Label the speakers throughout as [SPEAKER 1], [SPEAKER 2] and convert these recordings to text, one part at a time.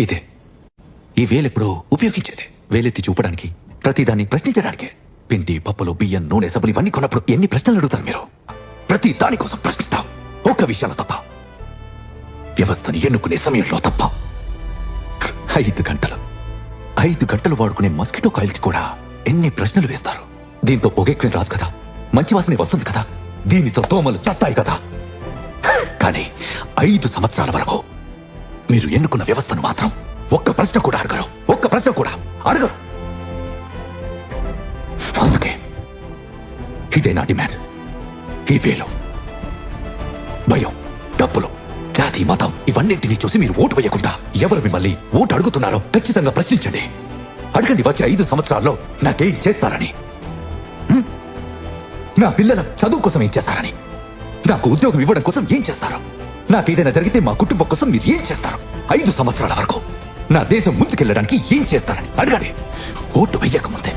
[SPEAKER 1] ఇదే ఈ వేలెప్పుడూ ఉపయోగించేదే. వేలెత్తి చూపడానికి, ప్రతిదాన్ని ప్రశ్నించడానికే. పిండి, పప్పులు, బియ్యం, నూనె, సబ్బులు ఇవన్నీ కొన్నప్పుడు ఎన్ని ప్రశ్నలు అడుగుతారు మీరు? ప్రతి దానికోసం ప్రశ్నిస్తాం. ఒక్క విషయంలో తప్ప, వ్యవస్థను ఎన్నుకునే సమయంలో తప్ప. 5 గంటలు వాడుకునే మస్కిటో కాయిల్కి కూడా ఎన్ని ప్రశ్నలు వేస్తారు. దీంతో పొగెక్కువ రాదు కదా, మంచి వాసన వస్తుంది కదా, దీనితో దోమలు చస్తాయి కదా. కానీ 5 సంవత్సరాల వరకు మీరు ఎన్నుకున్న వ్యవస్థను మాత్రం ఒక్క ప్రశ్న కూడా అడగరు. ఒక్క ప్రశ్న కూడా అడగరు. అందుకే ఇదే నా డిమాండ్. ఈ వేలు, భయం, డబ్బులు, జాతి, మతం ఇవన్నింటినీ చూసి మీరు ఓటు వేయకుండా ఎవరు మిమ్మల్ని ఓటు అడుగుతున్నారో ఖచ్చితంగా ప్రశ్నించండి. అడగండి, వచ్చే 5 సంవత్సరాల్లో నాకేం చేస్తారని, నా పిల్లల చదువు కోసం ఏం చేస్తారని, నాకు ఉద్యోగం ఇవ్వడం కోసం ఏం చేస్తారు, నాకేదైనా జరిగితే మా కుటుంబం కోసం మీరు ఏం చేస్తారు, 5 సంవత్సరాల వరకు నా దేశం ముందుకెళ్ళడానికి ఏం చేస్తారని అడగండి. ఓటు వెయ్యకముందే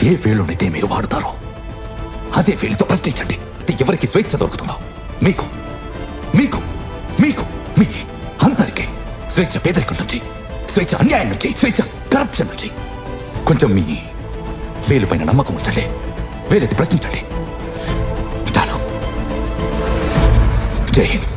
[SPEAKER 1] ఏ వేలునైతే మీరు వాడుతారో అదే వేలుతో ప్రశ్నించండి. ఎవరికి స్వేచ్ఛ దొరుకుతుందో మీకు, మీకు, మీకు, మీ అందరికీ స్వేచ్ఛ పేదరికం నుంచి, స్వేచ్ఛ అన్యాయం నుంచి, స్వేచ్ఛ కరప్షన్ నుంచి. కొంచెం మీ వేలు పైన నమ్మకం ఉంచండి. వేలెత్తి ప్రశ్నించండి. చాలు. జై హింద్.